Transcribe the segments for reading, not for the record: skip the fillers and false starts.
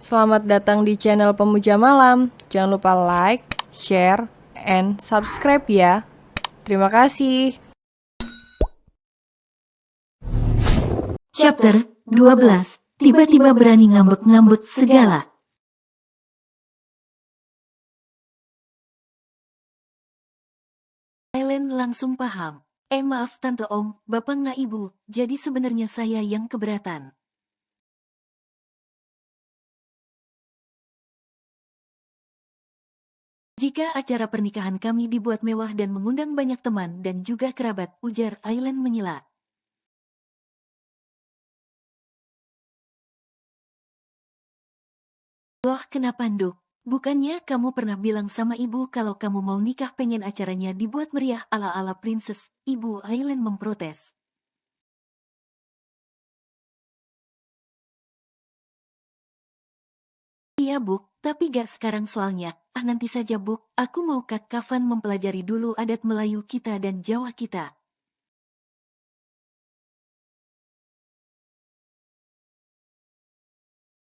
Selamat datang di channel Pemuja Malam. Jangan lupa like, share, and subscribe ya. Terima kasih. Chapter 12. Tiba-tiba berani ngambek-ngambek segala. Aileen langsung paham. Maaf Tante Om, Bapak nggak Ibu, jadi sebenarnya saya yang keberatan. Jika acara pernikahan kami dibuat mewah dan mengundang banyak teman dan juga kerabat, ujar Aileen menyela. Loh kenapa Nduk? Bukannya kamu pernah bilang sama ibu kalau kamu mau nikah pengen acaranya dibuat meriah ala-ala princess, Ibu Aileen memprotes. Iya Buk, tapi gak sekarang soalnya. Nanti saja Buk, aku mau Kak Kafan mempelajari dulu adat Melayu kita dan Jawa kita.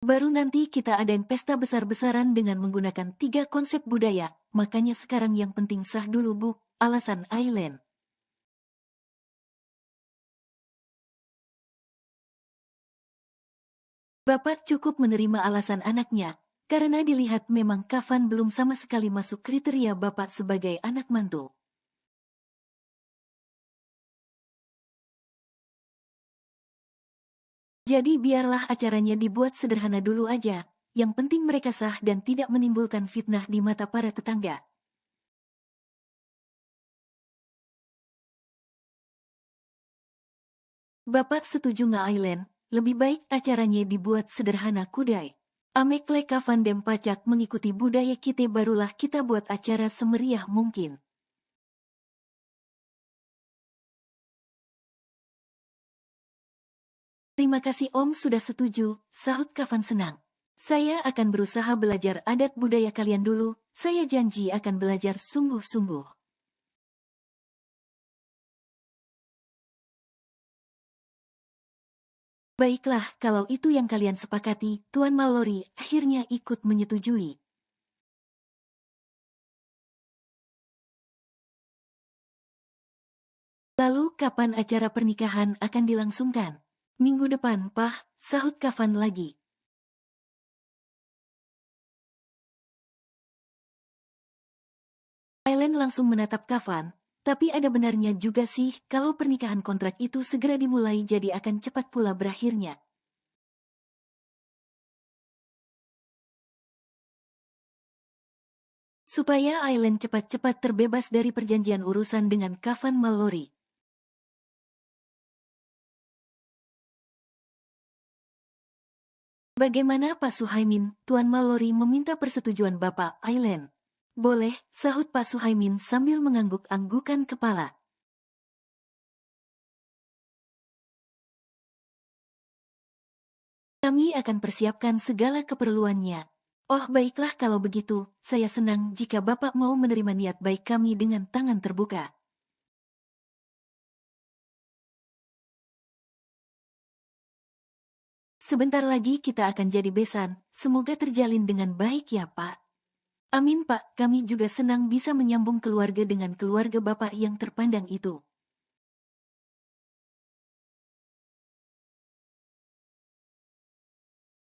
Baru nanti kita adain pesta besar-besaran dengan menggunakan 3 konsep budaya, makanya sekarang yang penting sah dulu Buk, alasan Aileen. Bapak cukup menerima alasan anaknya, karena dilihat memang Kafan belum sama sekali masuk kriteria Bapak sebagai anak mantu. Jadi biarlah acaranya dibuat sederhana dulu aja, yang penting mereka sah dan tidak menimbulkan fitnah di mata para tetangga. Bapak setuju nggak Aileen? Lebih baik acaranya dibuat sederhana kudai. Amekle Kafan dem pacak mengikuti budaya kita barulah kita buat acara semeriah mungkin. Terima kasih Om sudah setuju, sahut Kafan senang. Saya akan berusaha belajar adat budaya kalian dulu, saya janji akan belajar sungguh-sungguh. Baiklah, kalau itu yang kalian sepakati, Tuan Mallory akhirnya ikut menyetujui. Lalu kapan acara pernikahan akan dilangsungkan? Minggu depan, Pah, sahut Kafan lagi. Aileen langsung menatap Kafan, tapi ada benarnya juga sih kalau pernikahan kontrak itu segera dimulai jadi akan cepat pula berakhirnya. Supaya Aileen cepat-cepat terbebas dari perjanjian urusan dengan Kafan Mallory. Bagaimana Pak Suhaimin, Tuan Mallory meminta persetujuan Bapak Aileen? Boleh, sahut Pak Suhaimin sambil mengangguk-anggukan kepala. Kami akan persiapkan segala keperluannya. Oh baiklah kalau begitu, saya senang jika Bapak mau menerima niat baik kami dengan tangan terbuka. Sebentar lagi kita akan jadi besan, semoga terjalin dengan baik ya Pak. Amin Pak, kami juga senang bisa menyambung keluarga dengan keluarga Bapak yang terpandang itu.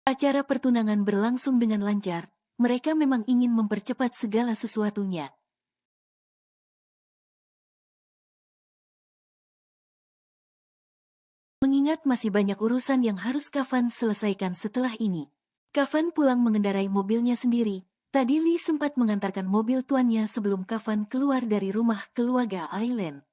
Acara pertunangan berlangsung dengan lancar, mereka memang ingin mempercepat segala sesuatunya. Mengingat masih banyak urusan yang harus Kafan selesaikan setelah ini. Kafan pulang mengendarai mobilnya sendiri. Tadi Lee sempat mengantarkan mobil tuannya sebelum Kafan keluar dari rumah keluarga Aileen.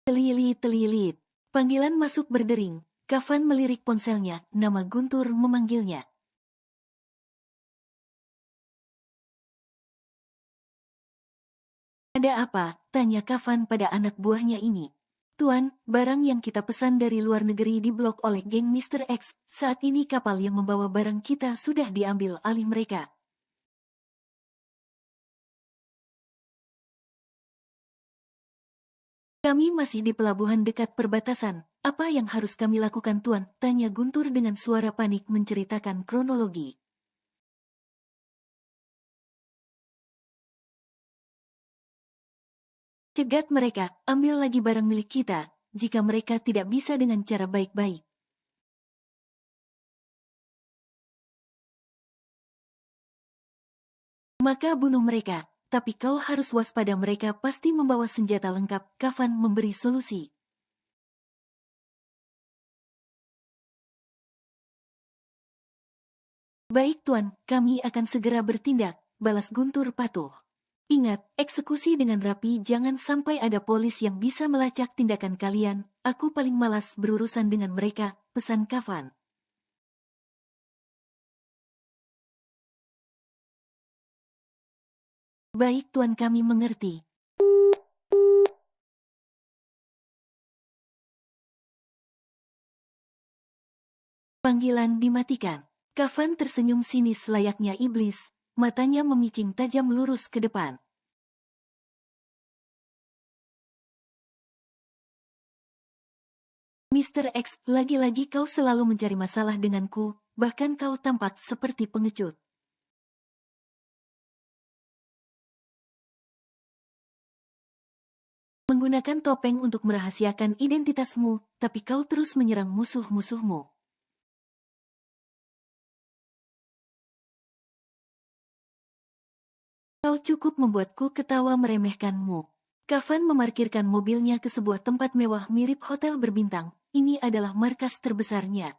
Telilit-telilit. Panggilan masuk berdering. Kafan melirik ponselnya, nama Guntur memanggilnya. Ada apa? Tanya Kafan pada anak buahnya ini. Tuan, barang yang kita pesan dari luar negeri diblok oleh geng Mr. X. Saat ini kapal yang membawa barang kita sudah diambil alih mereka. Kami masih di pelabuhan dekat perbatasan. Apa yang harus kami lakukan, Tuan? Tanya Guntur dengan suara panik menceritakan kronologi. Cegat mereka, ambil lagi barang milik kita, jika mereka tidak bisa dengan cara baik-baik. Maka bunuh mereka, tapi kau harus waspada, mereka pasti membawa senjata lengkap. Kafan memberi solusi. Baik Tuan, kami akan segera bertindak, balas Guntur patuh. Ingat, eksekusi dengan rapi, jangan sampai ada polis yang bisa melacak tindakan kalian. Aku paling malas berurusan dengan mereka, pesan Kafan. Baik Tuan, kami mengerti. Panggilan dimatikan. Kafan tersenyum sinis layaknya iblis, matanya memicing tajam lurus ke depan. Mr. X, lagi-lagi kau selalu mencari masalah denganku, bahkan kau tampak seperti pengecut. Menggunakan topeng untuk merahasiakan identitasmu, tapi kau terus menyerang musuh-musuhmu. Kau cukup membuatku ketawa meremehkanmu. Kafan memarkirkan mobilnya ke sebuah tempat mewah mirip hotel berbintang. Ini adalah markas terbesarnya.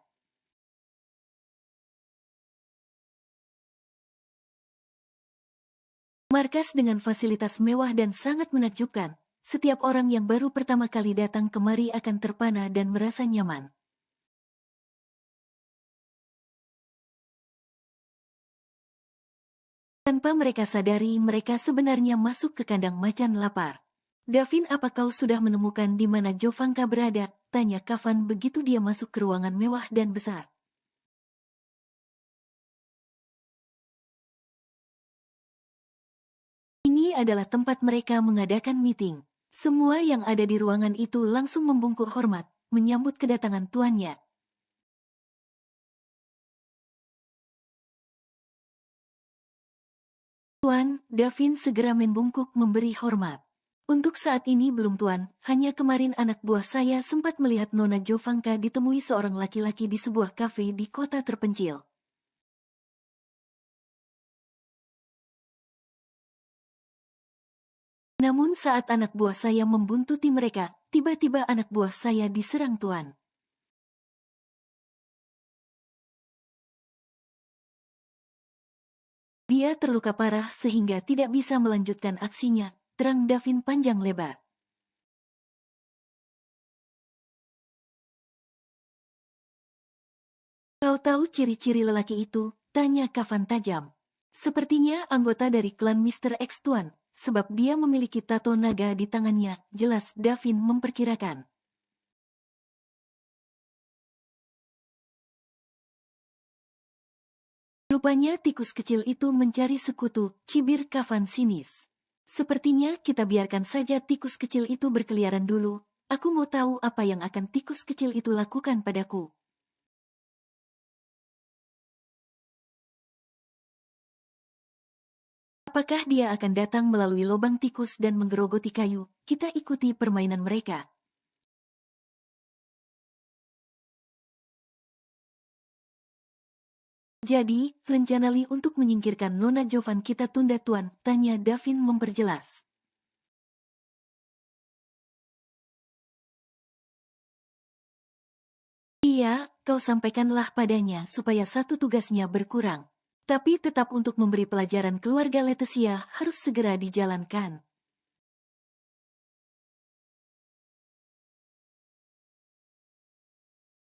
Markas dengan fasilitas mewah dan sangat menakjubkan. Setiap orang yang baru pertama kali datang kemari akan terpana dan merasa nyaman. Tanpa mereka sadari, mereka sebenarnya masuk ke kandang macan lapar. Davin, apa kau sudah menemukan di mana Jovanka berada? Tanya Kafan begitu dia masuk ke ruangan mewah dan besar. Ini adalah tempat mereka mengadakan meeting. Semua yang ada di ruangan itu langsung membungkuk hormat, menyambut kedatangan tuannya. Tuan, Davin segera membungkuk memberi hormat. Untuk saat ini belum Tuan, hanya kemarin anak buah saya sempat melihat Nona Jovanka ditemui seorang laki-laki di sebuah kafe di kota terpencil. Namun saat anak buah saya membuntuti mereka, tiba-tiba anak buah saya diserang Tuan. Dia terluka parah sehingga tidak bisa melanjutkan aksinya, terang Davin panjang lebar. Kau tahu ciri-ciri lelaki itu? Tanya Kafan tajam. Sepertinya anggota dari klan Mr. X Tuan, sebab dia memiliki tato naga di tangannya, jelas Davin memperkirakan. Rupanya tikus kecil itu mencari sekutu, cibir Kafan sinis. Sepertinya kita biarkan saja tikus kecil itu berkeliaran dulu. Aku mau tahu apa yang akan tikus kecil itu lakukan padaku. Apakah dia akan datang melalui lubang tikus dan menggerogoti kayu? Kita ikuti permainan mereka. Jadi, rencana Li untuk menyingkirkan Nona Jovan kita tunda Tuan, tanya Davin memperjelas. Iya, kau sampaikanlah padanya supaya satu tugasnya berkurang. Tapi tetap untuk memberi pelajaran keluarga Leticia harus segera dijalankan.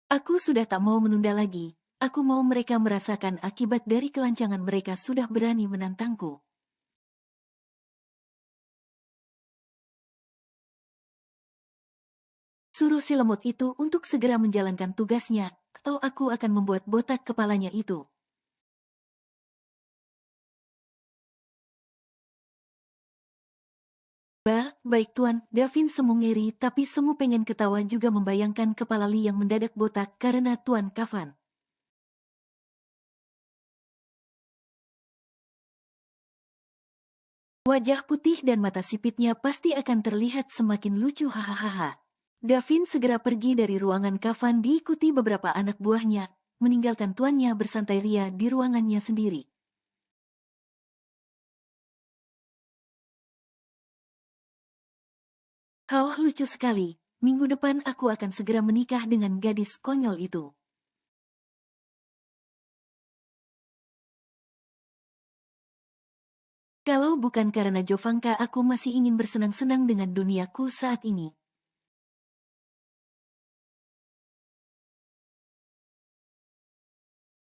Aku sudah tak mau menunda lagi. Aku mau mereka merasakan akibat dari kelancangan mereka sudah berani menantangku. Suruh si lemot itu untuk segera menjalankan tugasnya, atau aku akan membuat botak kepalanya itu. Bah, baik Tuan, Davin semu ngeri tapi semu pengen ketawa juga membayangkan kepala Lee yang mendadak botak karena Tuan Kafan. Wajah putih dan mata sipitnya pasti akan terlihat semakin lucu hahaha. Davin segera pergi dari ruangan Kafan diikuti beberapa anak buahnya, meninggalkan tuannya bersantai ria di ruangannya sendiri. Kau lucu sekali, minggu depan aku akan segera menikah dengan gadis konyol itu. Kalau bukan karena Jovanka aku masih ingin bersenang-senang dengan duniaku saat ini.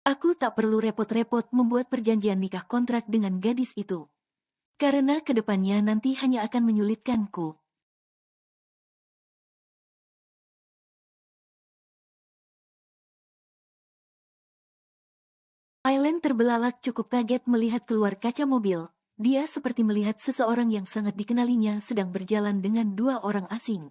Aku tak perlu repot-repot membuat perjanjian nikah kontrak dengan gadis itu. Karena kedepannya nanti hanya akan menyulitkanku. Aileen terbelalak cukup kaget melihat keluar kaca mobil. Dia seperti melihat seseorang yang sangat dikenalinya sedang berjalan dengan dua orang asing.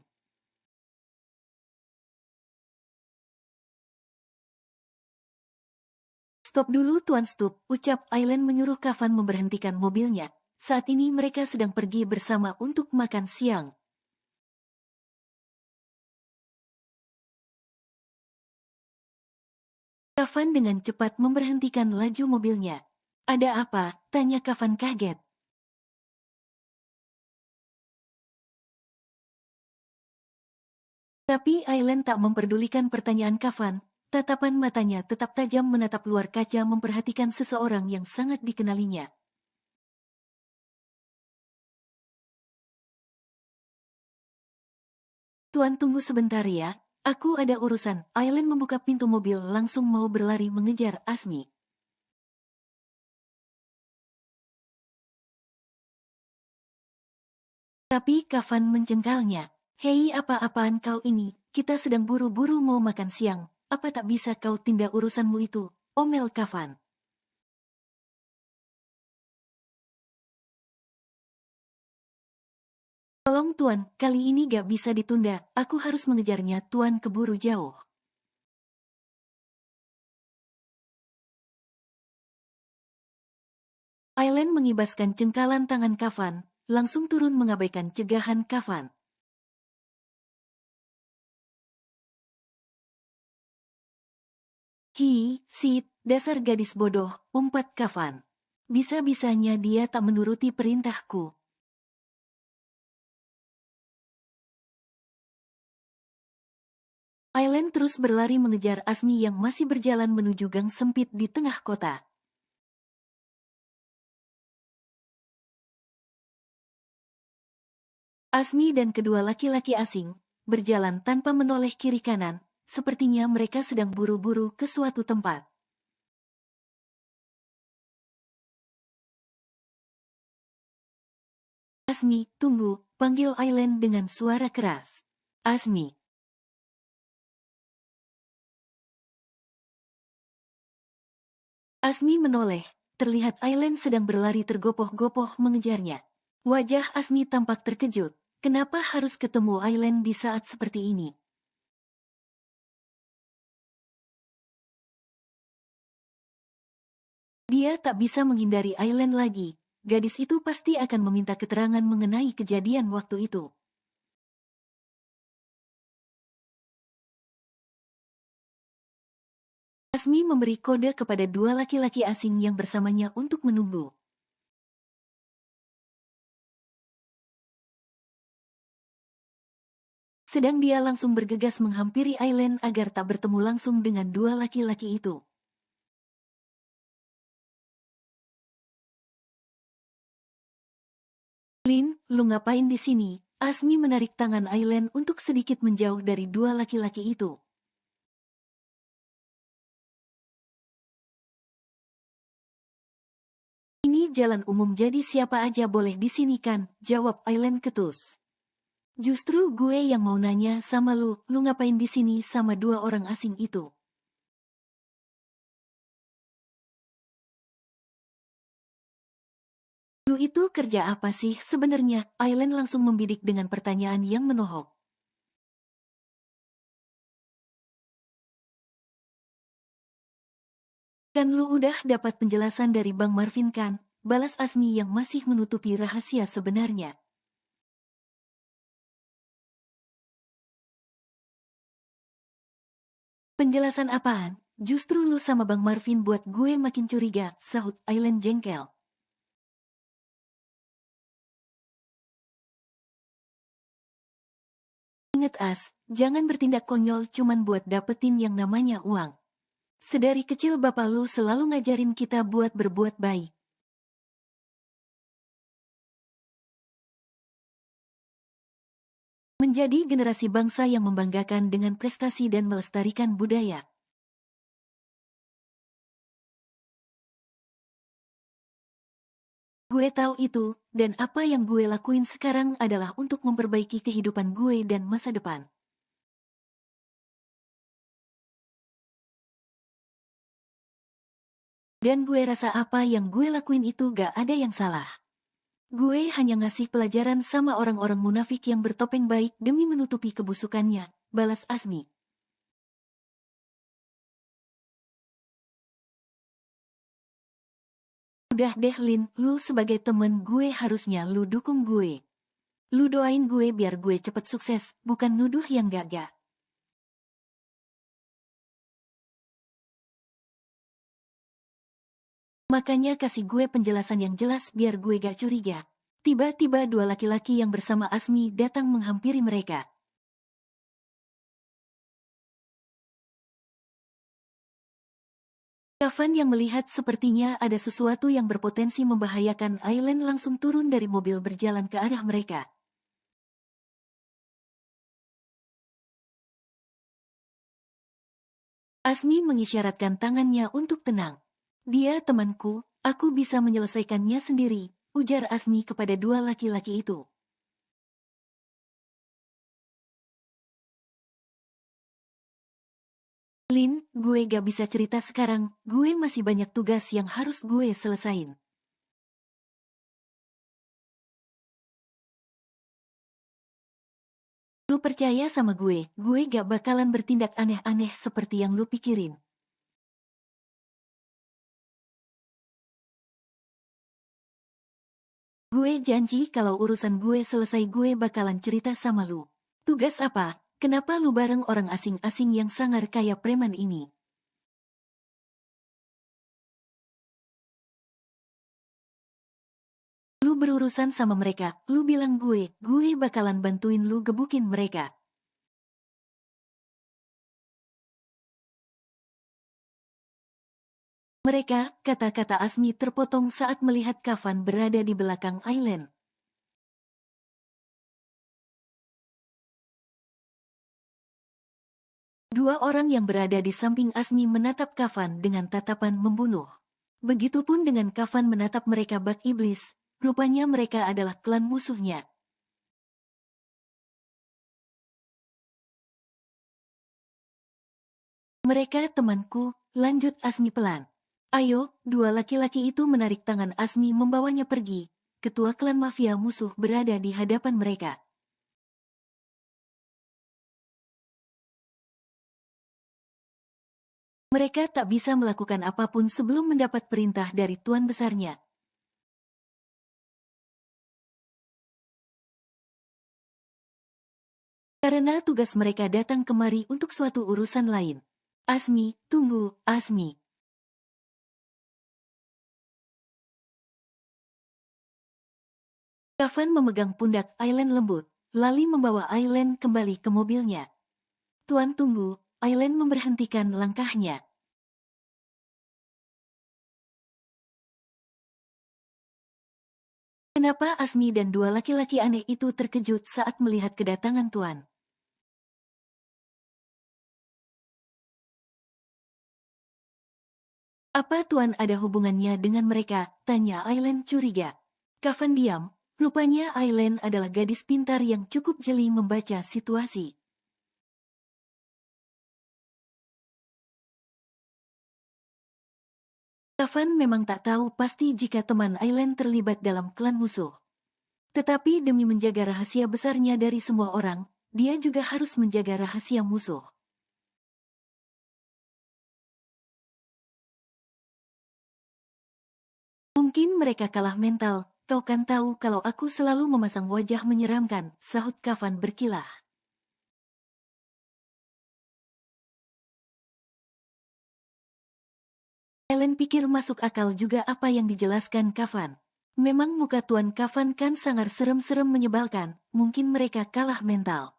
Stop dulu Tuan Stup, ucap Aileen menyuruh Kafan memberhentikan mobilnya. Saat ini mereka sedang pergi bersama untuk makan siang. Kafan dengan cepat memberhentikan laju mobilnya. Ada apa? Tanya Kafan kaget. Tapi Aileen tak memperdulikan pertanyaan Kafan. Tatapan matanya tetap tajam menatap luar kaca memperhatikan seseorang yang sangat dikenalinya. Tuan tunggu sebentar ya, aku ada urusan. Aileen membuka pintu mobil langsung mau berlari mengejar Asmi. Tapi Kafan mencengkalnya. Hei apa-apaan kau ini, kita sedang buru-buru mau makan siang. Apa tak bisa kau tindak urusanmu itu? Omel Kafan. Tolong Tuan, kali ini gak bisa ditunda. Aku harus mengejarnya, Tuan keburu jauh. Aileen mengibaskan cengkalan tangan Kafan, langsung turun mengabaikan cegahan Kafan. Hi, Sid, dasar gadis bodoh, umpat Kafan. Bisa-bisanya dia tak menuruti perintahku. Aileen terus berlari mengejar Asmi yang masih berjalan menuju gang sempit di tengah kota. Asmi dan kedua laki-laki asing berjalan tanpa menoleh kiri kanan, sepertinya mereka sedang buru-buru ke suatu tempat. Asmi, tunggu, panggil Aileen dengan suara keras. Asmi. Asmi menoleh, terlihat Aileen sedang berlari tergopoh-gopoh mengejarnya. Wajah Asmi tampak terkejut, kenapa harus ketemu Aileen di saat seperti ini? Dia tak bisa menghindari Aileen lagi, gadis itu pasti akan meminta keterangan mengenai kejadian waktu itu. Asmi memberi kode kepada dua laki-laki asing yang bersamanya untuk menunggu. Sedang dia langsung bergegas menghampiri Aileen agar tak bertemu langsung dengan dua laki-laki itu. Lin, lu ngapain di sini? Asmi menarik tangan Aileen untuk sedikit menjauh dari dua laki-laki itu. Ini jalan umum jadi siapa aja boleh di sini kan? Jawab Aileen ketus. Justru gue yang mau nanya sama lu ngapain di sini sama dua orang asing itu? Lu Lu itu kerja apa sih sebenarnya? Aileen langsung membidik dengan pertanyaan yang menohok. Kan lu udah dapat penjelasan dari Bang Marvin kan? Balas Asmi yang masih menutupi rahasia sebenarnya. Penjelasan apaan? Justru lu sama Bang Marvin buat gue makin curiga, sahut Aileen jengkel. Ingat jangan bertindak konyol cuman buat dapetin yang namanya uang. Sedari kecil bapak lu selalu ngajarin kita buat berbuat baik. Menjadi generasi bangsa yang membanggakan dengan prestasi dan melestarikan budaya. Gue tahu itu, dan apa yang gue lakuin sekarang adalah untuk memperbaiki kehidupan gue dan masa depan. Dan gue rasa apa yang gue lakuin itu gak ada yang salah. Gue hanya ngasih pelajaran sama orang-orang munafik yang bertopeng baik demi menutupi kebusukannya, balas Asmi. Udah deh Lin, lu sebagai temen gue harusnya lu dukung gue. Lu doain gue biar gue cepet sukses, bukan nuduh yang gak-gak. Makanya kasih gue penjelasan yang jelas biar gue gak curiga. Tiba-tiba dua laki-laki yang bersama Asmi datang menghampiri mereka. Kafan yang melihat sepertinya ada sesuatu yang berpotensi membahayakan Aileen langsung turun dari mobil berjalan ke arah mereka. Asmi mengisyaratkan tangannya untuk tenang. Dia temanku, aku bisa menyelesaikannya sendiri, ujar Asmi kepada dua laki-laki itu. Lin, gue gak bisa cerita sekarang, gue masih banyak tugas yang harus gue selesain. Lu percaya sama gue gak bakalan bertindak aneh-aneh seperti yang lu pikirin. Gue janji kalau urusan gue selesai gue bakalan cerita sama lu. Tugas apa? Kenapa lu bareng orang asing-asing yang sangar kayak preman ini? Lu berurusan sama mereka, lu bilang gue bakalan bantuin lu gebukin mereka. Mereka, kata-kata Asmi terpotong saat melihat Kafan berada di belakang Aileen. Dua orang yang berada di samping Asmi menatap Kafan dengan tatapan membunuh. Begitupun dengan Kafan menatap mereka bak iblis, rupanya mereka adalah klan musuhnya. Mereka temanku, lanjut Asmi pelan. Ayo, dua laki-laki itu menarik tangan Asmi membawanya pergi. Ketua klan mafia musuh berada di hadapan mereka. Mereka tak bisa melakukan apapun sebelum mendapat perintah dari tuan besarnya. Karena tugas mereka datang kemari untuk suatu urusan lain. Asmi, tunggu, Asmi. Kafan memegang pundak Aileen lembut, lalu membawa Aileen kembali ke mobilnya. Tuan tunggu, Aileen memberhentikan langkahnya. Kenapa Asmi dan dua laki-laki aneh itu terkejut saat melihat kedatangan Tuan? Apa Tuan ada hubungannya dengan mereka? Tanya Aileen curiga. Kafan diam, rupanya Aileen adalah gadis pintar yang cukup jeli membaca situasi. Kafan memang tak tahu pasti jika teman Aileen terlibat dalam klan musuh. Tetapi demi menjaga rahasia besarnya dari semua orang, dia juga harus menjaga rahasia musuh. Mungkin mereka kalah mental, kau kan tahu kalau aku selalu memasang wajah menyeramkan, sahut Kafan berkilah. Ellen pikir masuk akal juga apa yang dijelaskan Kafan. Memang muka Tuan Kafan kan sangat serem-serem menyebalkan, mungkin mereka kalah mental.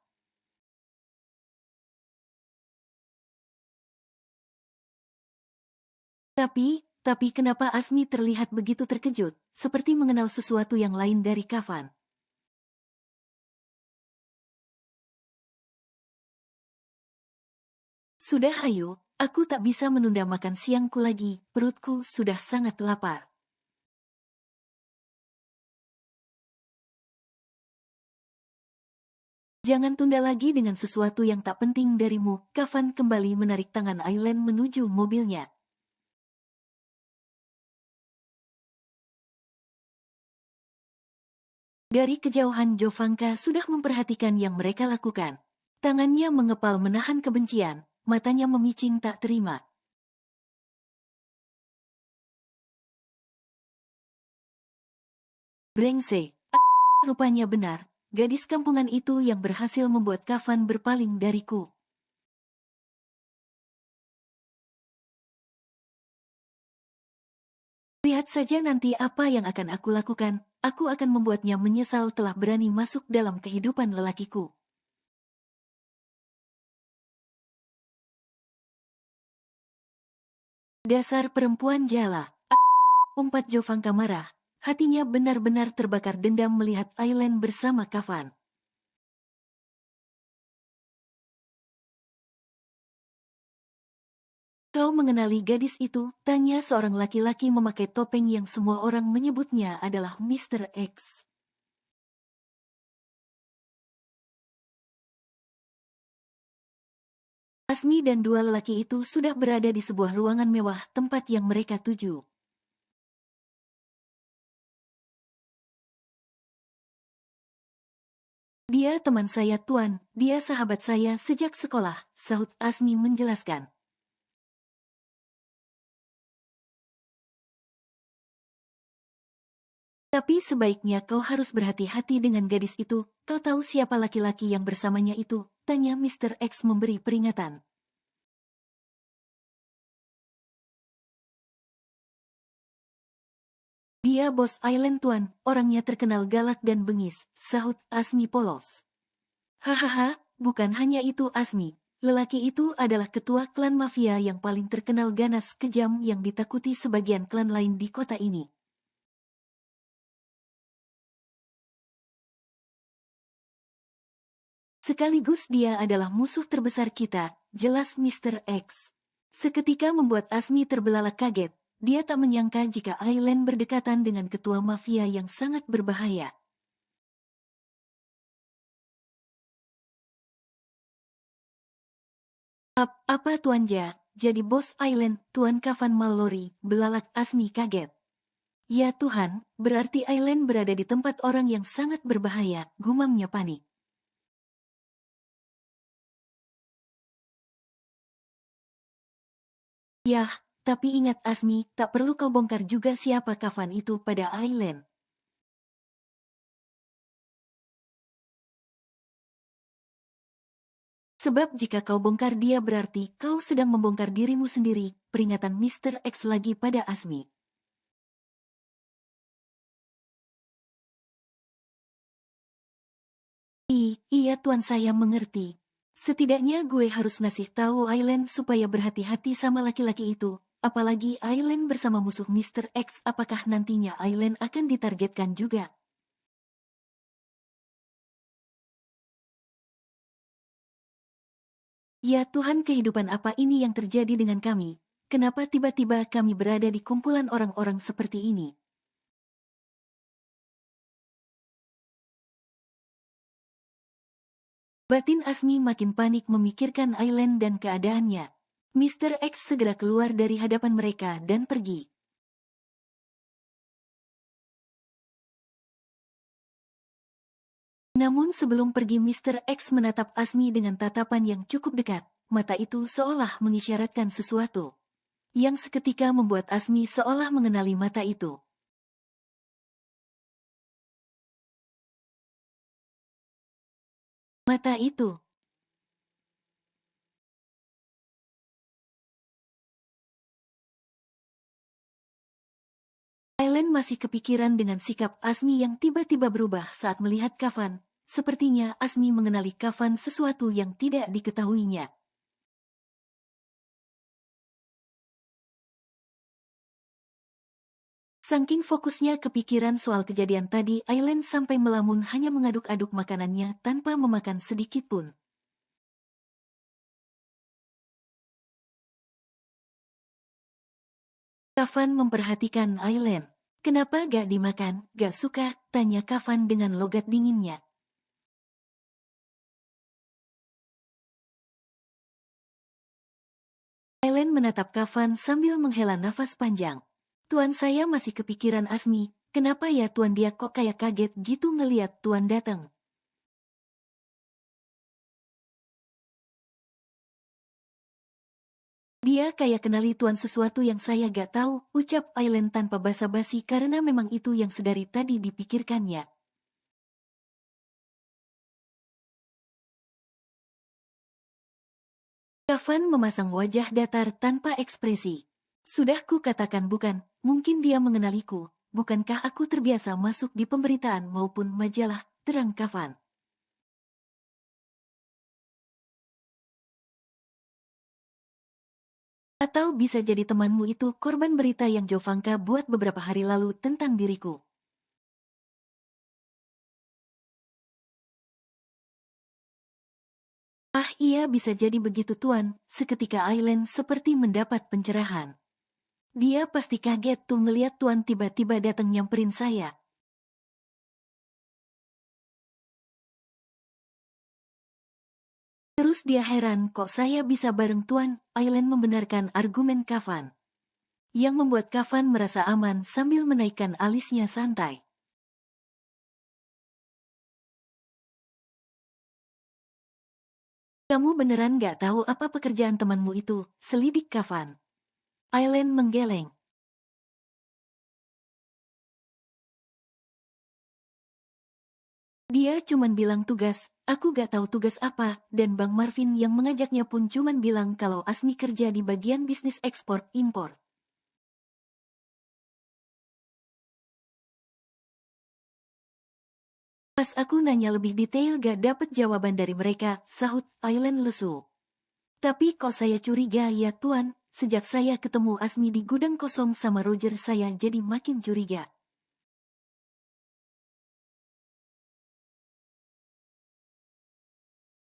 Tapi kenapa Asmi terlihat begitu terkejut, seperti mengenal sesuatu yang lain dari Kafan? Sudah ayo, aku tak bisa menunda makan siangku lagi, perutku sudah sangat lapar. Jangan tunda lagi dengan sesuatu yang tak penting darimu, Kafan kembali menarik tangan Aileen menuju mobilnya. Dari kejauhan Jovanka sudah memperhatikan yang mereka lakukan. Tangannya mengepal menahan kebencian, matanya memicing tak terima. Brengsek, rupanya benar, gadis kampungan itu yang berhasil membuat Kafan berpaling dariku. Lihat saja nanti apa yang akan aku lakukan, aku akan membuatnya menyesal telah berani masuk dalam kehidupan lelakiku. Dasar perempuan jala, umpat Jovanka marah, hatinya benar-benar terbakar dendam melihat Aileen bersama Kafan. Kau mengenali gadis itu? Tanya seorang laki-laki memakai topeng yang semua orang menyebutnya adalah Mr. X. Asmi dan dua lelaki itu sudah berada di sebuah ruangan mewah tempat yang mereka tuju. Dia teman saya Tuan, dia sahabat saya sejak sekolah, sahut Asmi menjelaskan. Tapi sebaiknya kau harus berhati-hati dengan gadis itu, kau tahu siapa laki-laki yang bersamanya itu, tanya Mr. X memberi peringatan. Dia bos Aileen Tuan, orangnya terkenal galak dan bengis, sahut Asmi polos. Hahaha, bukan hanya itu Asmi, lelaki itu adalah ketua klan mafia yang paling terkenal ganas kejam yang ditakuti sebagian klan lain di kota ini. Sekaligus dia adalah musuh terbesar kita, jelas Mr. X. Seketika membuat Asmi terbelalak kaget, dia tak menyangka jika Aileen berdekatan dengan ketua mafia yang sangat berbahaya. Apa Tuan Ja, jadi bos Aileen, Tuan Kafan Mallory, belalak Asmi kaget. Ya Tuhan, berarti Aileen berada di tempat orang yang sangat berbahaya, gumamnya panik. Yah, tapi ingat Asmi, tak perlu kau bongkar juga siapa Kafan itu pada Aileen. Sebab jika kau bongkar dia berarti kau sedang membongkar dirimu sendiri, peringatan Mr. X lagi pada Asmi. Iya Tuan saya mengerti. Setidaknya gue harus ngasih tahu Aileen supaya berhati-hati sama laki-laki itu. Apalagi Aileen bersama musuh Mr. X, apakah nantinya Aileen akan ditargetkan juga? Ya Tuhan, kehidupan apa ini yang terjadi dengan kami? Kenapa tiba-tiba kami berada di kumpulan orang-orang seperti ini? Batin Asmi makin panik memikirkan Aileen dan keadaannya. Mr. X segera keluar dari hadapan mereka dan pergi. Namun sebelum pergi Mr. X menatap Asmi dengan tatapan yang cukup dekat. Mata itu seolah mengisyaratkan sesuatu yang seketika membuat Asmi seolah mengenali mata itu. Mata itu. Aileen masih kepikiran dengan sikap Asmi yang tiba-tiba berubah saat melihat Kafan. Sepertinya Asmi mengenali Kafan sesuatu yang tidak diketahuinya. Saking fokusnya kepikiran soal kejadian tadi, Aileen sampai melamun hanya mengaduk-aduk makanannya tanpa memakan sedikit pun. Kafan memperhatikan Aileen. Kenapa gak dimakan, gak suka, tanya Kafan dengan logat dinginnya. Aileen menatap Kafan sambil menghela nafas panjang. Tuan saya masih kepikiran Asmi, kenapa ya tuan dia kok kayak kaget gitu ngeliat tuan datang. Dia kayak kenali tuan sesuatu yang saya gak tahu, ucap Aileen tanpa basa-basi karena memang itu yang sedari tadi dipikirkannya. Kafan memasang wajah datar tanpa ekspresi. Sudah ku katakan bukan, mungkin dia mengenaliku, bukankah aku terbiasa masuk di pemberitaan maupun majalah, terang Kafan. Atau bisa jadi temanmu itu korban berita yang Jovanka buat beberapa hari lalu tentang diriku. Ah iya bisa jadi begitu tuan, seketika Aileen seperti mendapat pencerahan. Dia pasti kaget tuh ngeliat tuan tiba-tiba datang nyamperin saya. Terus dia heran kok saya bisa bareng tuan, Aileen membenarkan argumen Kafan. Yang membuat Kafan merasa aman sambil menaikkan alisnya santai. Kamu beneran gak tahu apa pekerjaan temanmu itu, selidik Kafan. Aileen menggeleng. Dia cuman bilang tugas, aku gak tahu tugas apa, dan Bang Marvin yang mengajaknya pun cuman bilang kalau Asmi kerja di bagian bisnis ekspor-impor. Pas aku nanya lebih detail gak dapet jawaban dari mereka, sahut Aileen lesu. Tapi kok saya curiga ya tuan, sejak saya ketemu Asmi di gudang kosong sama Roger saya jadi makin curiga.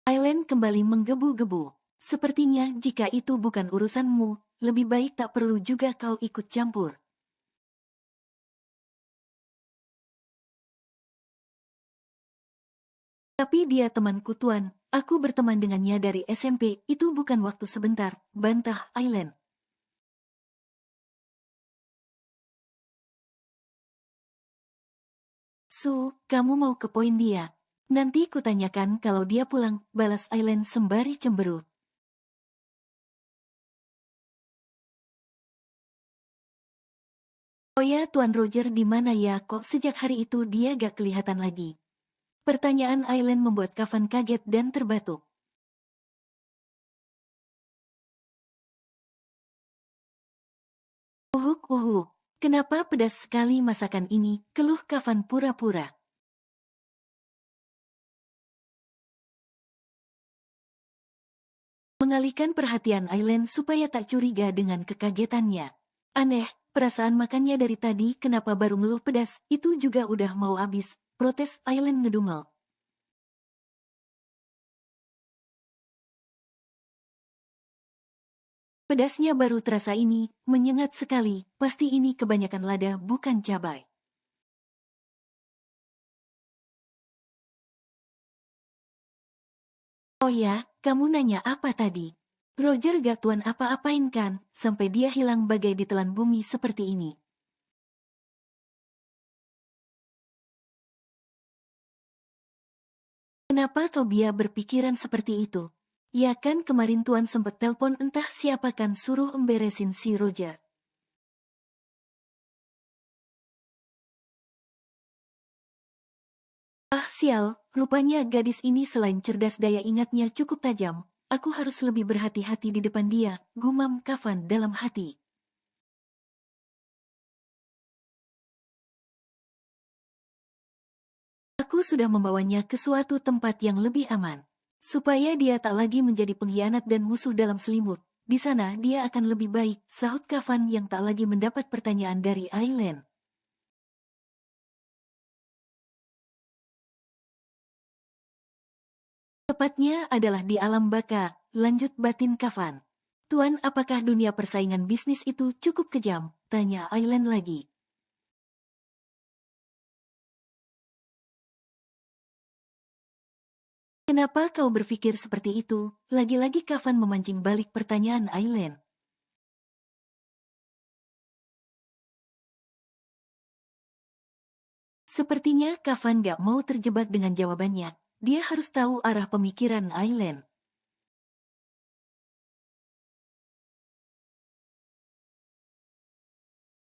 Aileen kembali menggebu-gebu. Sepertinya jika itu bukan urusanmu, lebih baik tak perlu juga kau ikut campur. Tapi dia temanku tuan, aku berteman dengannya dari SMP, itu bukan waktu sebentar, bantah Aileen. Kamu mau ke poin dia. Nanti kutanyakan kalau dia pulang, balas Aileen sembari cemberut. Oh ya Tuan Roger di mana ya kok sejak hari itu dia gak kelihatan lagi? Pertanyaan Aileen membuat Kafan kaget dan terbatuk. Uhuk, kenapa pedas sekali masakan ini, keluh Kafan pura-pura. Mengalihkan perhatian Aileen supaya tak curiga dengan kekagetannya. Aneh, perasaan makannya dari tadi kenapa baru ngeluh pedas, itu juga udah mau habis, protes Aileen ngedumel. Pedasnya baru terasa ini, menyengat sekali, pasti ini kebanyakan lada bukan cabai. Oh ya, kamu nanya apa tadi? Roger gak tuan apa-apain kan, sampai dia hilang bagai ditelan bumi seperti ini. Kenapa kau Bia berpikiran seperti itu? Ya kan kemarin Tuan sempat telepon entah siapa kan suruh emberesin si Roger. Ah sial, rupanya gadis ini selain cerdas daya ingatnya cukup tajam. Aku harus lebih berhati-hati di depan dia, gumam Kafan dalam hati. Aku sudah membawanya ke suatu tempat yang lebih aman. Supaya dia tak lagi menjadi pengkhianat dan musuh dalam selimut. Di sana dia akan lebih baik, sahut Kafan yang tak lagi mendapat pertanyaan dari Aileen. Tepatnya adalah di alam baka, lanjut batin Kafan. Tuan, apakah dunia persaingan bisnis itu cukup kejam? Tanya Aileen lagi. Kenapa kau berpikir seperti itu? Lagi-lagi Kafan memancing balik pertanyaan Aileen. Sepertinya Kafan gak mau terjebak dengan jawabannya. Dia harus tahu arah pemikiran Aileen.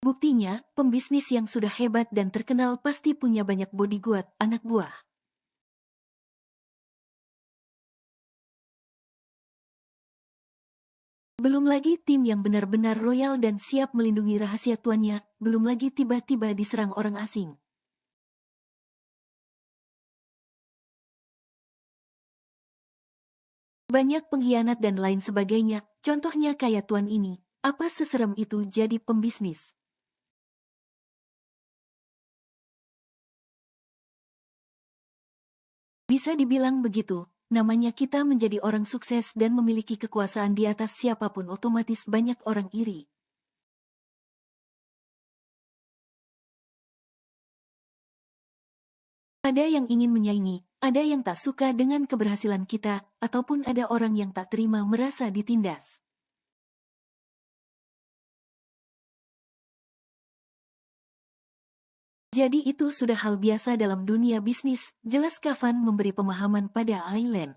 Buktinya, pembisnis yang sudah hebat dan terkenal pasti punya banyak bodyguard, anak buah. Belum lagi tim yang benar-benar royal dan siap melindungi rahasia tuannya, belum lagi tiba-tiba diserang orang asing. Banyak pengkhianat dan lain sebagainya, contohnya kayak tuan ini. Apa seserem itu jadi pembisnis? Bisa dibilang begitu, namanya kita menjadi orang sukses dan memiliki kekuasaan di atas siapapun otomatis banyak orang iri. Ada yang ingin menyaingi, ada yang tak suka dengan keberhasilan kita, ataupun ada orang yang tak terima merasa ditindas. Jadi itu sudah hal biasa dalam dunia bisnis, jelas Kafan memberi pemahaman pada Aileen.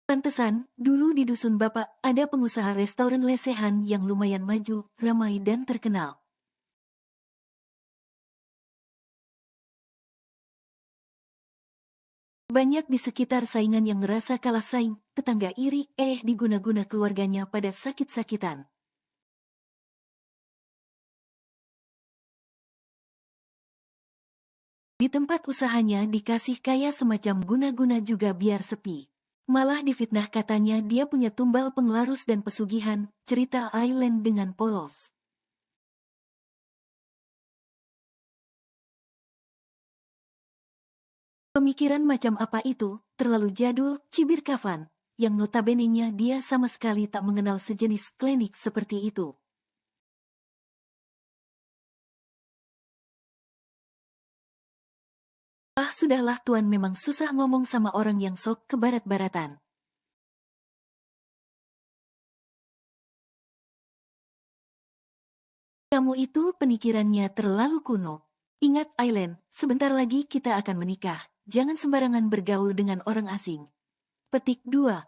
Pantesan, dulu di dusun Bapak ada pengusaha restoran lesehan yang lumayan maju, ramai dan terkenal. Banyak di sekitar saingan yang ngerasa kalah saing, tetangga iri, diguna-guna keluarganya pada sakit-sakitan. Di tempat usahanya dikasih kaya semacam guna-guna juga biar sepi. Malah difitnah katanya dia punya tumbal penglarus dan pesugihan, cerita Aileen dengan polos. Pemikiran macam apa itu, terlalu jadul, cibir Kafan, yang notabene-nya dia sama sekali tak mengenal sejenis klinik seperti itu. Ah sudahlah tuan memang susah ngomong sama orang yang sok ke barat-baratan. Kamu itu pemikirannya terlalu kuno. Ingat Aileen, sebentar lagi kita akan menikah. Jangan sembarangan bergaul dengan orang asing. Petik 2.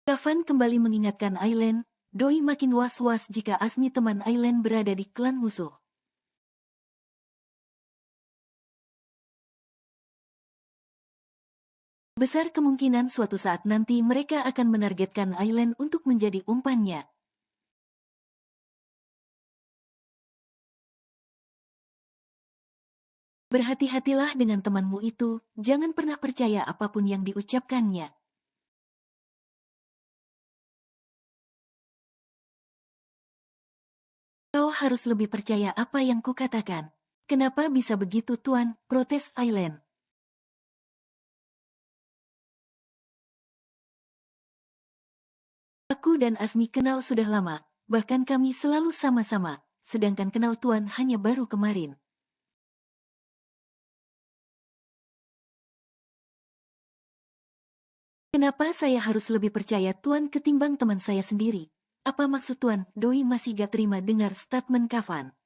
Kafan kembali mengingatkan Aileen, Doi makin was-was jika Asmi teman Aileen berada di klan musuh. Besar kemungkinan suatu saat nanti mereka akan menargetkan Aileen untuk menjadi umpannya. Berhati-hatilah dengan temanmu itu, jangan pernah percaya apapun yang diucapkannya. Kau harus lebih percaya apa yang kukatakan. Kenapa bisa begitu tuan, protes Aileen. Aku dan Asmi kenal sudah lama, bahkan kami selalu sama-sama, sedangkan kenal tuan hanya baru kemarin. Kenapa saya harus lebih percaya tuan ketimbang teman saya sendiri? Apa maksud Tuan? Doi masih gak terima dengar statement Kafan.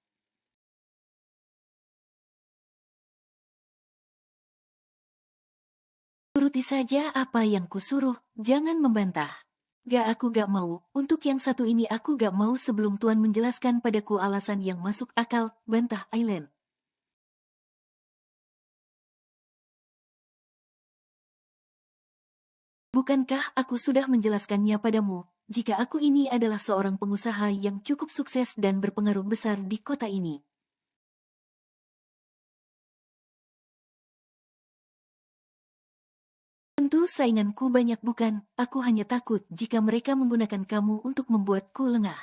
Turuti saja apa yang kusuruh, jangan membantah. Aku gak mau, untuk yang satu ini aku gak mau sebelum Tuan menjelaskan padaku alasan yang masuk akal, bantah Aileen. Bukankah aku sudah menjelaskannya padamu, jika aku ini adalah seorang pengusaha yang cukup sukses dan berpengaruh besar di kota ini. Tentu sainganku banyak bukan, aku hanya takut jika mereka menggunakan kamu untuk membuatku lengah.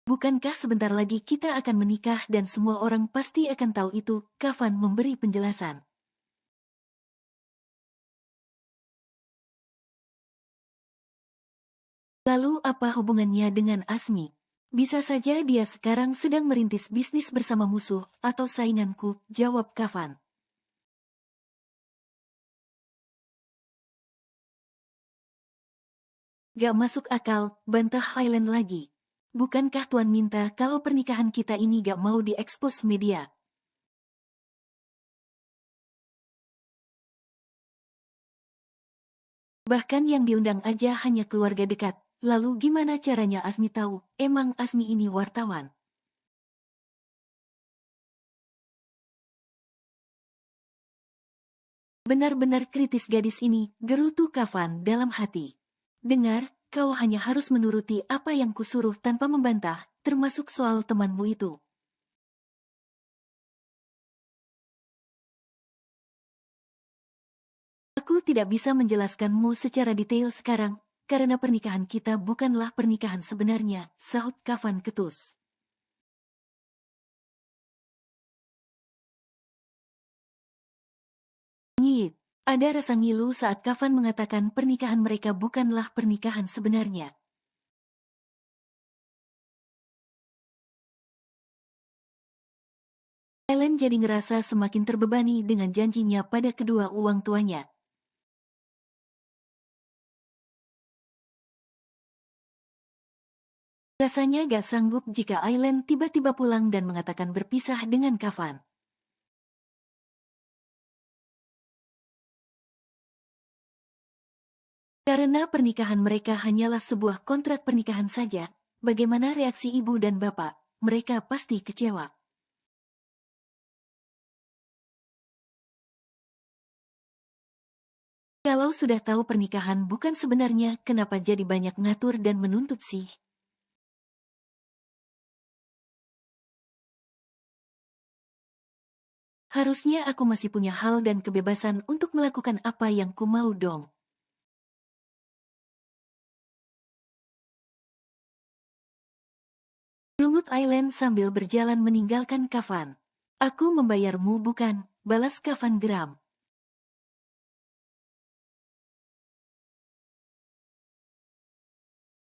Bukankah sebentar lagi kita akan menikah dan semua orang pasti akan tahu itu, Kafan memberi penjelasan. Lalu apa hubungannya dengan Asmi? Bisa saja dia sekarang sedang merintis bisnis bersama musuh atau sainganku, jawab Kafan. Gak masuk akal, bantah Highland lagi. Bukankah Tuan minta kalau pernikahan kita ini gak mau diekspos media? Bahkan yang diundang aja hanya keluarga dekat. Lalu gimana caranya Asmi tahu? Emang Asmi ini wartawan? Benar-benar kritis gadis ini, gerutu Kafan dalam hati. Dengar, kau hanya harus menuruti apa yang kusuruh tanpa membantah, termasuk soal temanmu itu. Aku tidak bisa menjelaskanmu secara detail sekarang, karena pernikahan kita bukanlah pernikahan sebenarnya, sahut Kafan ketus. Nyit, ada rasa ngilu saat Kafan mengatakan pernikahan mereka bukanlah pernikahan sebenarnya. Ellen jadi ngerasa semakin terbebani dengan janjinya pada kedua uang tuanya. Rasanya gak sanggup jika Aileen tiba-tiba pulang dan mengatakan berpisah dengan Kafan. Karena pernikahan mereka hanyalah sebuah kontrak pernikahan saja, bagaimana reaksi ibu dan bapak? Mereka pasti kecewa. Kalau sudah tahu pernikahan bukan sebenarnya, kenapa jadi banyak ngatur dan menuntut sih? Harusnya aku masih punya hal dan kebebasan untuk melakukan apa yang ku mau dong. Rungut Aileen sambil berjalan meninggalkan Kafan. Aku membayarmu bukan, balas Kafan geram.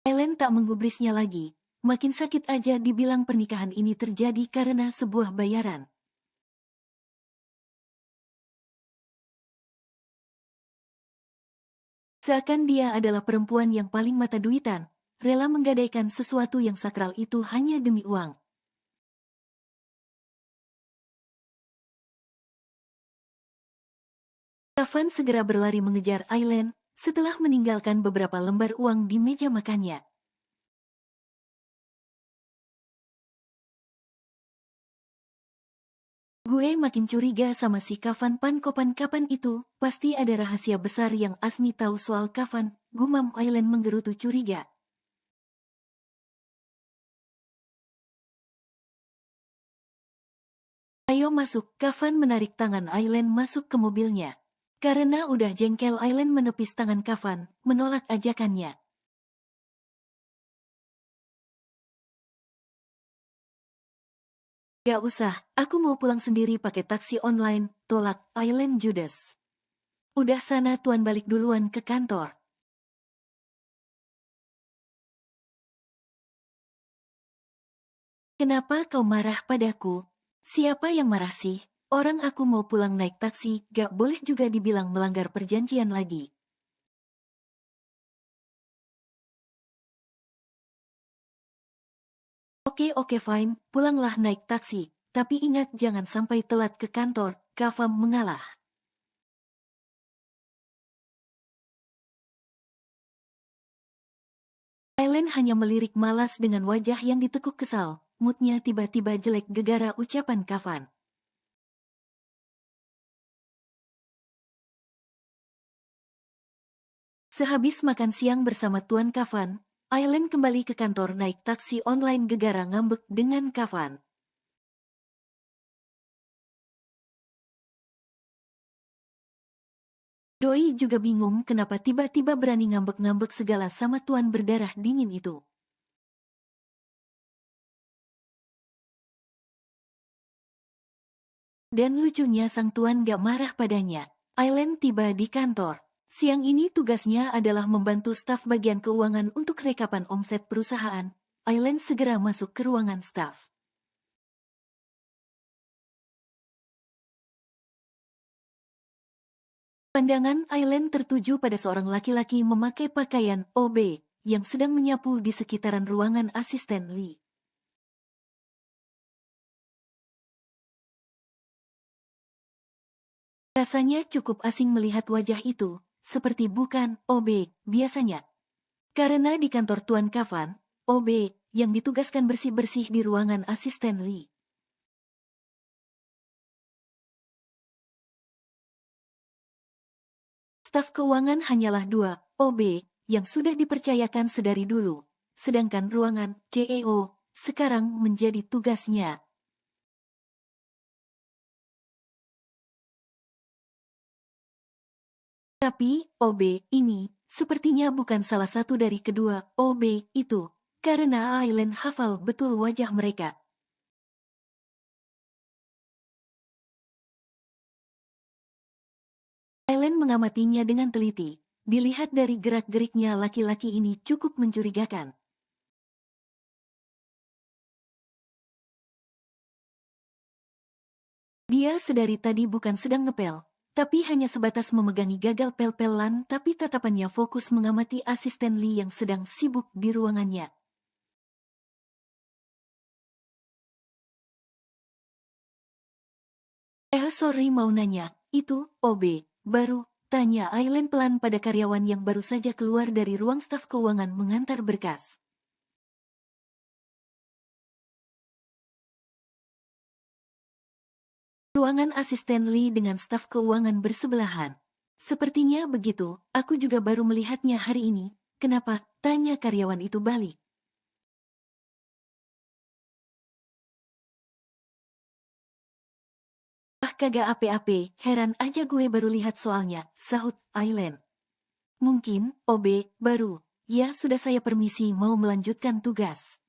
Aileen tak menggubrisnya lagi. Makin sakit aja dibilang pernikahan ini terjadi karena sebuah bayaran. Seakan dia adalah perempuan yang paling mata duitan, rela menggadaikan sesuatu yang sakral itu hanya demi uang. Kafan segera berlari mengejar Aileen, setelah meninggalkan beberapa lembar uang di meja makannya. Gue makin curiga sama si Kafan Pankopan kapan itu, pasti ada rahasia besar yang Asmi tahu soal Kafan, gumam Aileen menggerutu curiga. Ayo masuk, Kafan menarik tangan Aileen masuk ke mobilnya. Karena udah jengkel Aileen menepis tangan Kafan, menolak ajakannya. Gak usah, aku mau pulang sendiri pakai taksi online, tolak Aileen judes. Udah sana Tuan balik duluan ke kantor. Kenapa kau marah padaku? Siapa yang marah sih? Orang aku mau pulang naik taksi, gak boleh juga dibilang melanggar perjanjian lagi. Oke fine, pulanglah naik taksi. Tapi ingat jangan sampai telat ke kantor, Kavam mengalah. Aileen hanya melirik malas dengan wajah yang ditekuk kesal. Moodnya tiba-tiba jelek gegara ucapan Kavan. Sehabis makan siang bersama Tuan Kavan, Aileen kembali ke kantor naik taksi online gegara ngambek dengan Kavan. Doi juga bingung kenapa tiba-tiba berani ngambek-ngambek segala sama Tuan berdarah dingin itu. Dan lucunya sang Tuan gak marah padanya. Aileen tiba di kantor. Siang ini tugasnya adalah membantu staf bagian keuangan untuk rekapan omset perusahaan. Aileen segera masuk ke ruangan staf. Pandangan Aileen tertuju pada seorang laki-laki memakai pakaian OB yang sedang menyapu di sekitaran ruangan asisten Lee. Rasanya cukup asing melihat wajah itu, seperti bukan OB biasanya. Karena di kantor Tuan Kavan, OB yang ditugaskan bersih-bersih di ruangan asisten Lee. Staf keuangan hanyalah 2 OB yang sudah dipercayakan sedari dulu, sedangkan ruangan CEO sekarang menjadi tugasnya. Tapi OB ini sepertinya bukan salah satu dari kedua OB itu, karena Aileen hafal betul wajah mereka. Aileen mengamatinya dengan teliti. Dilihat dari gerak-geriknya laki-laki ini cukup mencurigakan. Dia sedari tadi bukan sedang ngepel, tapi hanya sebatas memegangi gagal pel-pelan tapi tatapannya fokus mengamati asisten Lee yang sedang sibuk di ruangannya. Sorry mau nanya, itu OB baru? Tanya Aileen pelan pada karyawan yang baru saja keluar dari ruang staf keuangan mengantar berkas. Ruangan asisten Lee dengan staf keuangan bersebelahan. Sepertinya begitu, aku juga baru melihatnya hari ini. Kenapa? Tanya karyawan itu balik. Kagak ape-ape, heran aja gue baru lihat soalnya, sahut Aileen. Mungkin, OB, baru. Ya sudah saya permisi mau melanjutkan tugas.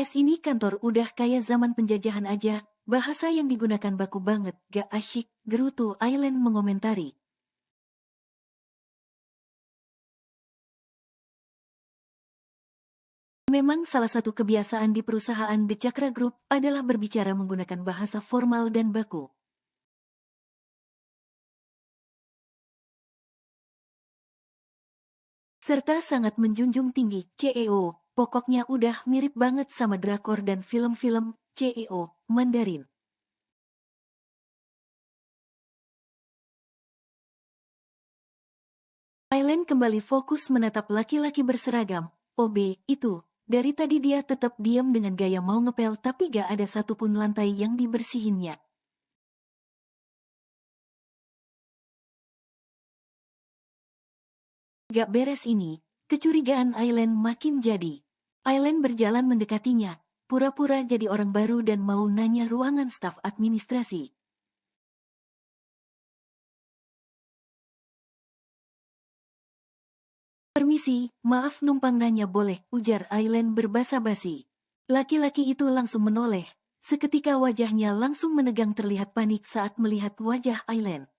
Ini kantor udah kayak zaman penjajahan aja, bahasa yang digunakan baku banget, gak asyik, gerutu Aileen mengomentari. Memang salah satu kebiasaan di perusahaan The Cakra Group adalah berbicara menggunakan bahasa formal dan baku. Serta sangat menjunjung tinggi CEO, pokoknya udah mirip banget sama drakor dan film-film CEO Mandarin. Aileen kembali fokus menatap laki-laki berseragam, OB, itu. Dari tadi dia tetap diam dengan gaya mau ngepel tapi gak ada satupun lantai yang dibersihinnya. Gak beres ini, kecurigaan Aileen makin jadi. Aileen berjalan mendekatinya, pura-pura jadi orang baru dan mau nanya ruangan staf administrasi. Permisi, maaf numpang nanya boleh, ujar Aileen berbasa-basi. Laki-laki itu langsung menoleh, seketika wajahnya langsung menegang terlihat panik saat melihat wajah Aileen.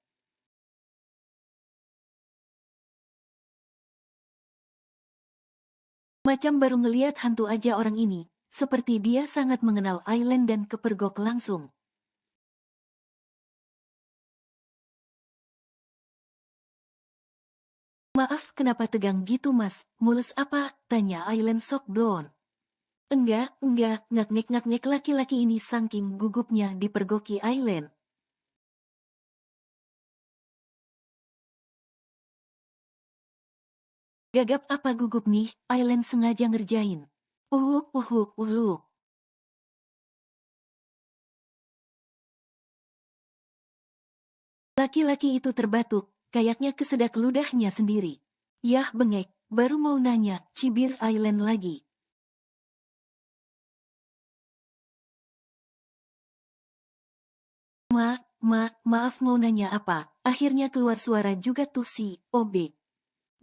Macam baru ngeliat hantu aja orang ini, seperti dia sangat mengenal Aileen dan kepergok langsung. Maaf kenapa tegang gitu mas, mules apa? Tanya Aileen sok blon. Enggak, ngak-ngek laki-laki ini saking gugupnya dipergoki Aileen. Gagap apa gugup nih, Aileen sengaja ngerjain. Uhuk. Laki-laki itu terbatuk, kayaknya kesedak ludahnya sendiri. Yah bengek, baru mau nanya, cibir Aileen lagi. Maaf mau nanya apa, akhirnya keluar suara juga tuh si OB.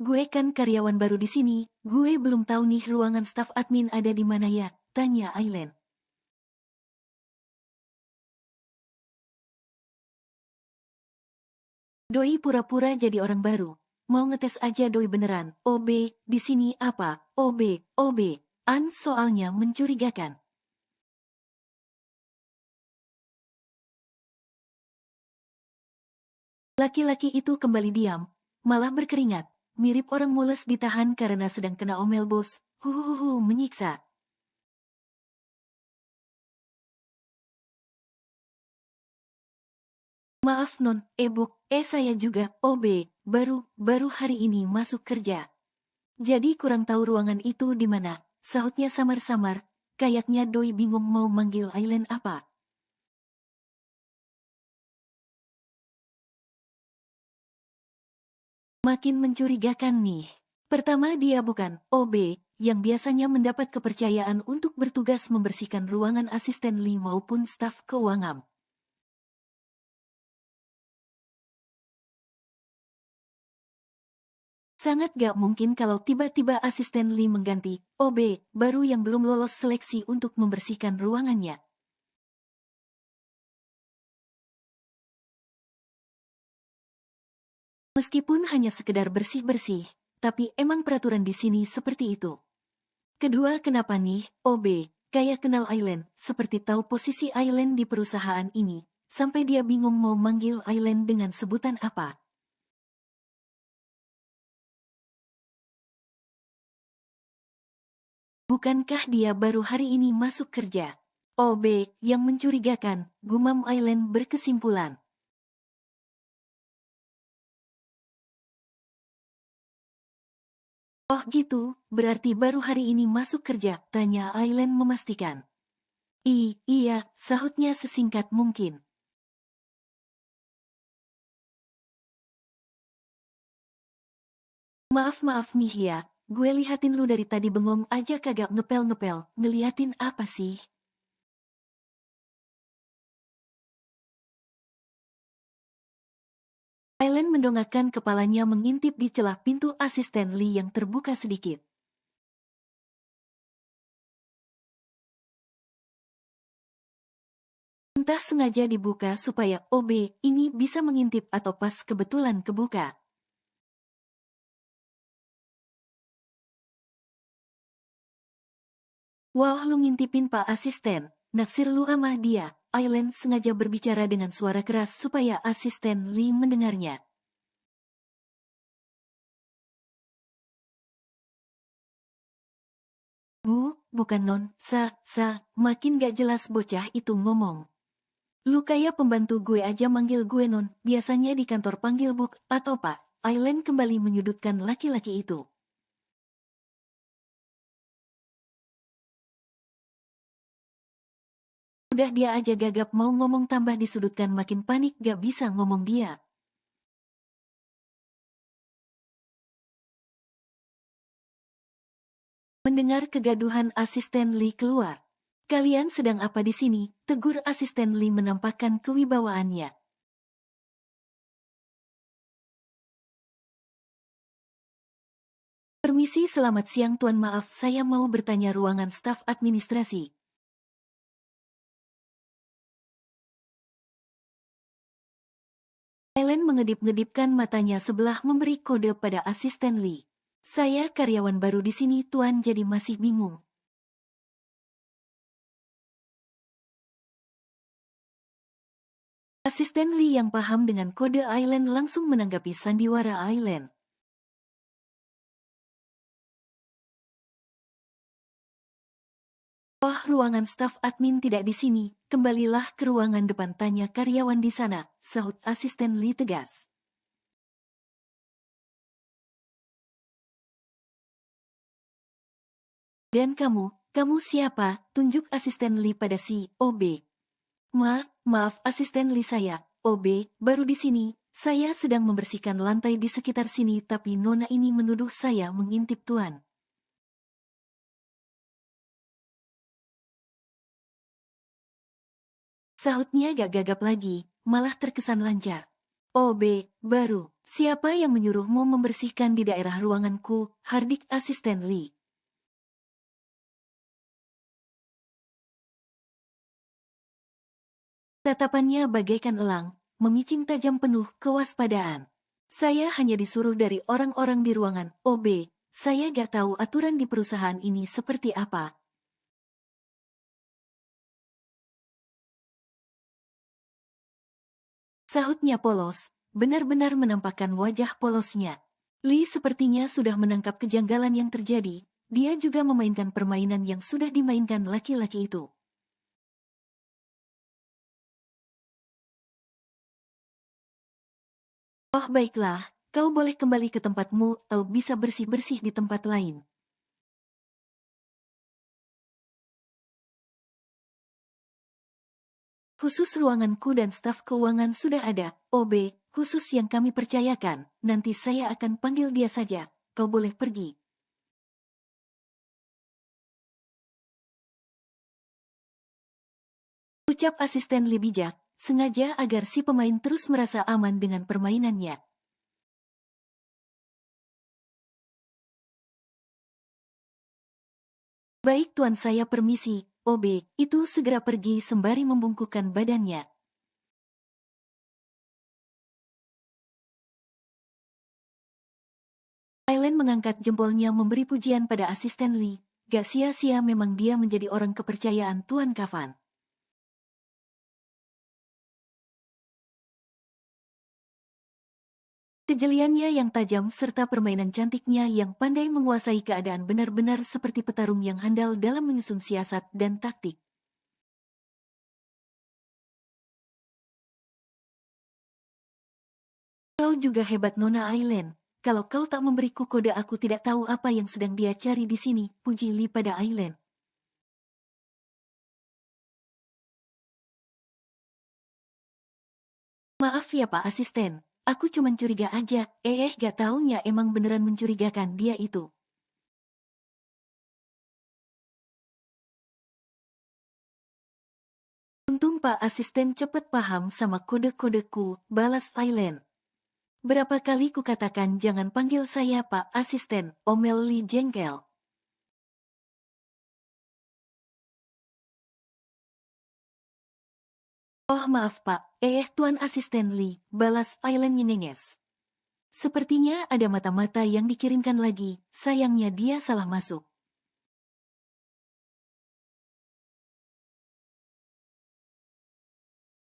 Gue kan karyawan baru di sini, gue belum tahu nih ruangan staf admin ada di mana ya, tanya Aileen. Doi pura-pura jadi orang baru. Mau ngetes aja doi beneran. OB, di sini apa? OB. Soalnya mencurigakan. Laki-laki itu kembali diam, malah berkeringat. Mirip orang mules ditahan karena sedang kena omel bos. Menyiksa. Maaf non, saya juga, OB, baru hari ini masuk kerja. Jadi kurang tahu ruangan itu di mana, sahutnya samar-samar, kayaknya doi bingung mau manggil Aileen apa. Makin mencurigakan nih. Pertama dia bukan OB, yang biasanya mendapat kepercayaan untuk bertugas membersihkan ruangan asisten Lee maupun staf keuangan. Sangat gak mungkin kalau tiba-tiba asisten Lee mengganti OB baru yang belum lolos seleksi untuk membersihkan ruangannya. Meskipun hanya sekedar bersih-bersih, tapi emang peraturan di sini seperti itu. Kedua, kenapa nih, OB, kayak kenal Aileen, seperti tahu posisi Aileen di perusahaan ini, sampai dia bingung mau manggil Aileen dengan sebutan apa. Bukankah dia baru hari ini masuk kerja? OB, yang mencurigakan, gumam Aileen berkesimpulan. Oh gitu, berarti baru hari ini masuk kerja, tanya Aileen memastikan. Iya, sahutnya sesingkat mungkin. Maaf nih ya, gue lihatin lu dari tadi bengong aja kagak ngepel-ngepel, ngeliatin apa sih? Aileen mendongakkan kepalanya mengintip di celah pintu asisten Lee yang terbuka sedikit. Entah sengaja dibuka supaya OB ini bisa mengintip atau pas kebetulan kebuka. Wah lu ngintipin pak asisten, naksir lu sama dia. Aileen sengaja berbicara dengan suara keras supaya asisten Lee mendengarnya. Bukan non, makin gak jelas bocah itu ngomong. Lu kayak pembantu gue aja manggil gue non, biasanya di kantor panggil buk atau pak. Aileen kembali menyudutkan laki-laki itu. Udah dia aja gagap mau ngomong tambah disudutkan makin panik gak bisa ngomong dia. Mendengar kegaduhan asisten Lee keluar. Kalian sedang apa di sini? Tegur asisten Lee menampakkan kewibawaannya. Permisi selamat siang tuan maaf saya mau bertanya ruangan staf administrasi. Ellen mengedip-ngedipkan matanya sebelah memberi kode pada asisten Lee. Saya karyawan baru di sini, Tuan, jadi masih bingung. Asisten Lee yang paham dengan kode Island langsung menanggapi sandiwara Island. Oh, ruangan staf admin tidak di sini. Kembalilah ke ruangan depan, tanya karyawan di sana, sahut asisten Lee tegas. Dan kamu siapa? Tunjuk asisten Lee pada si OB. Maaf asisten Lee, saya, OB, baru di sini. Saya sedang membersihkan lantai di sekitar sini, tapi nona ini menuduh saya mengintip, Tuan. Sahutnya gak gagap lagi, malah terkesan lancar. OB, baru, siapa yang menyuruhmu membersihkan di daerah ruanganku? Hardik asisten Lee. Tatapannya bagaikan elang, memicing tajam penuh kewaspadaan. Saya hanya disuruh dari orang-orang di ruangan OB. Saya gak tahu aturan di perusahaan ini seperti apa. Sahutnya polos, benar-benar menampakkan wajah polosnya. Lee sepertinya sudah menangkap kejanggalan yang terjadi. Dia juga memainkan permainan yang sudah dimainkan laki-laki itu. Oh baiklah, kau boleh kembali ke tempatmu atau bisa bersih-bersih di tempat lain. Khusus ruanganku dan staf keuangan sudah ada, OB, khusus yang kami percayakan. Nanti saya akan panggil dia saja, kau boleh pergi. Ucap asisten Lee bijak, sengaja agar si pemain terus merasa aman dengan permainannya. Baik tuan, saya permisi, OB, itu segera pergi sembari membungkukkan badannya. Aileen mengangkat jempolnya memberi pujian pada asisten Lee. Gak sia-sia memang dia menjadi orang kepercayaan Tuan Kavan. Kejeliannya yang tajam serta permainan cantiknya yang pandai menguasai keadaan benar-benar seperti petarung yang handal dalam menyusun siasat dan taktik. Kau juga hebat, Nona Aileen. Kalau kau tak memberiku kode, aku tidak tahu apa yang sedang dia cari di sini, puji Lee pada Aileen. Maaf ya Pak Asisten, aku cuma curiga aja. Gak taunya emang beneran mencurigakan dia itu. Untung Pak Asisten cepet paham sama kode-kodeku, balas Aileen. Berapa kali kukatakan jangan panggil saya Pak Asisten, omel Lee jengkel. Oh maaf Pak, Tuan Asisten Lee, balas Aileen nyenyenges. Sepertinya ada mata-mata yang dikirimkan lagi, sayangnya dia salah masuk.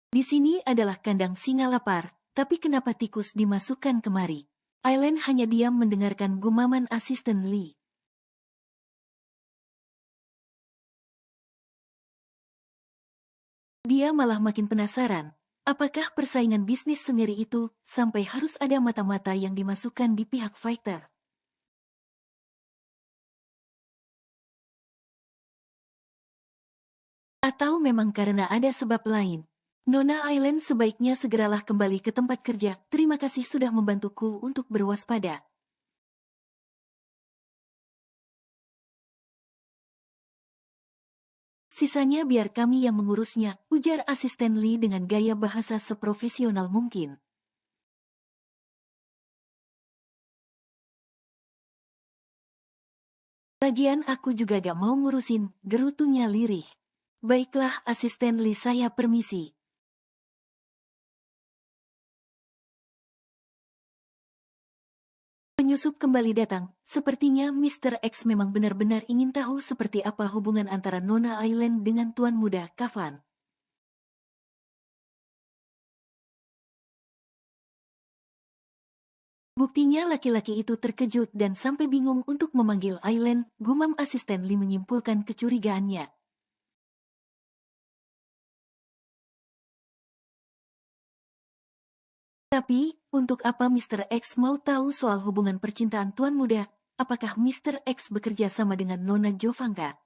Di sini adalah kandang singa lapar, tapi kenapa tikus dimasukkan kemari? Aileen hanya diam mendengarkan gumaman asisten Lee. Dia malah makin penasaran, apakah persaingan bisnis sengeri itu sampai harus ada mata-mata yang dimasukkan di pihak fighter? Atau memang karena ada sebab lain? Nona Aileen sebaiknya segeralah kembali ke tempat kerja. Terima kasih sudah membantuku untuk berwaspada. Sisanya biar kami yang mengurusnya, ujar asisten Lee dengan gaya bahasa seprofesional mungkin. Lagian aku juga gak mau ngurusin, gerutunya lirih. Baiklah asisten Lee, saya permisi. Penyusup kembali datang. Sepertinya Mr. X memang benar-benar ingin tahu seperti apa hubungan antara Nona Island dengan tuan muda Kafan. Buktinya laki-laki itu terkejut dan sampai bingung untuk memanggil Aileen, gumam asisten Lee menyimpulkan kecurigaannya. Tapi, untuk apa Mr. X mau tahu soal hubungan percintaan tuan muda? Apakah Mr. X bekerja sama dengan Nona Jovanka?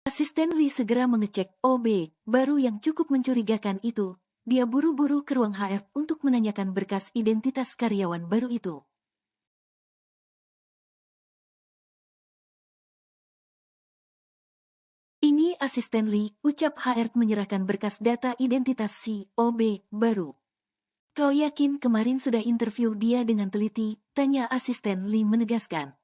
Asisten Lee segera mengecek OB baru yang cukup mencurigakan itu. Dia buru-buru ke ruang HR untuk menanyakan berkas identitas karyawan baru itu. Ini asisten Lee, ucap HR menyerahkan berkas data identitas si OB baru. Kau yakin kemarin sudah interview dia dengan teliti? Tanya asisten Lee menegaskan.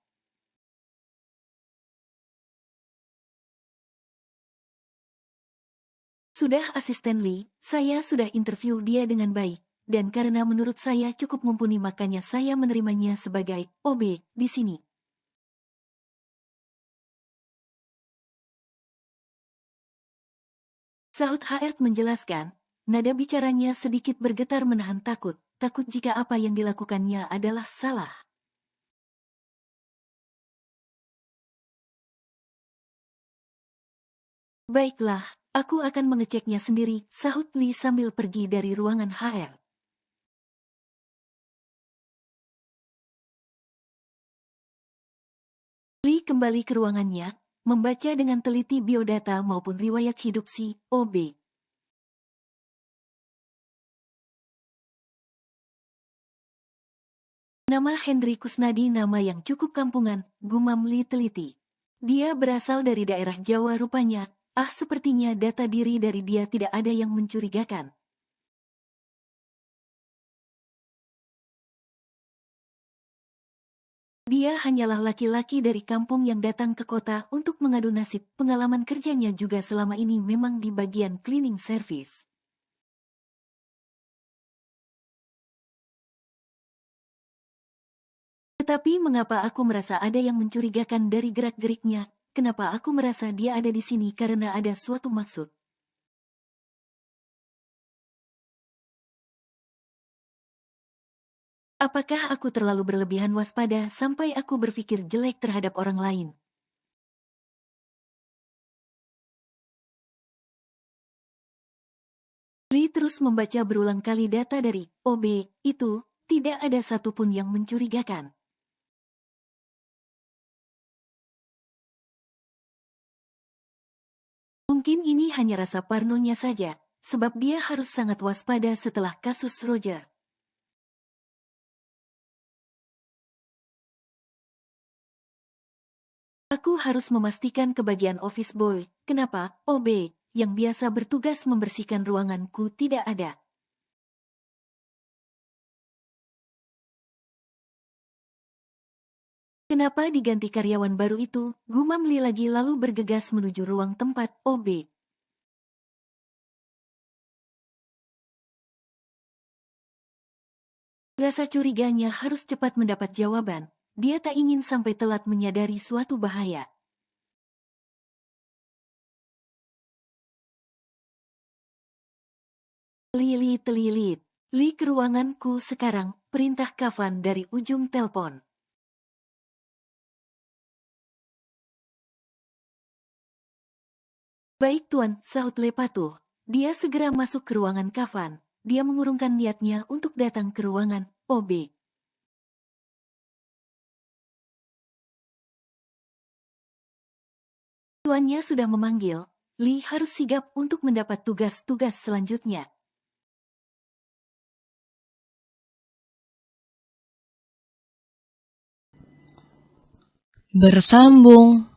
Sudah asisten Lee, saya sudah interview dia dengan baik, dan karena menurut saya cukup mumpuni makanya saya menerimanya sebagai OB di sini. Sahut HR menjelaskan, nada bicaranya sedikit bergetar menahan takut jika apa yang dilakukannya adalah salah. Baiklah, aku akan mengeceknya sendiri, sahut Lee sambil pergi dari ruangan HR. Lee kembali ke ruangannya, membaca dengan teliti biodata maupun riwayat hidup si OB. Nama Henry Kusnadi nama yang cukup kampungan, gumam Lee teliti. Dia berasal dari daerah Jawa rupanya, sepertinya data diri dari dia tidak ada yang mencurigakan. Dia hanyalah laki-laki dari kampung yang datang ke kota untuk mengadu nasib. Pengalaman kerjanya juga selama ini memang di bagian cleaning service. Tetapi mengapa aku merasa ada yang mencurigakan dari gerak-geriknya? Kenapa aku merasa dia ada di sini karena ada suatu maksud? Apakah aku terlalu berlebihan waspada sampai aku berpikir jelek terhadap orang lain? Lee terus membaca berulang kali data dari OB itu, tidak ada satupun yang mencurigakan. Mungkin ini hanya rasa parnonya saja, sebab dia harus sangat waspada setelah kasus Roger. Aku harus memastikan ke bagian office boy, kenapa OB, yang biasa bertugas membersihkan ruanganku tidak ada. Kenapa diganti karyawan baru itu? Gumam Lee lagi lalu bergegas menuju ruang tempat OB. Rasa curiganya harus cepat mendapat jawaban. Dia tak ingin sampai telat menyadari suatu bahaya. Telilit. Lee ke ruanganku sekarang, perintah Kafan dari ujung telepon. Baik tuan, sahut Lee patuh. Dia segera masuk ke ruangan Kafan. Dia mengurungkan niatnya untuk datang ke ruangan OB. Tuannya sudah memanggil, Lee harus sigap untuk mendapat tugas-tugas selanjutnya. Bersambung.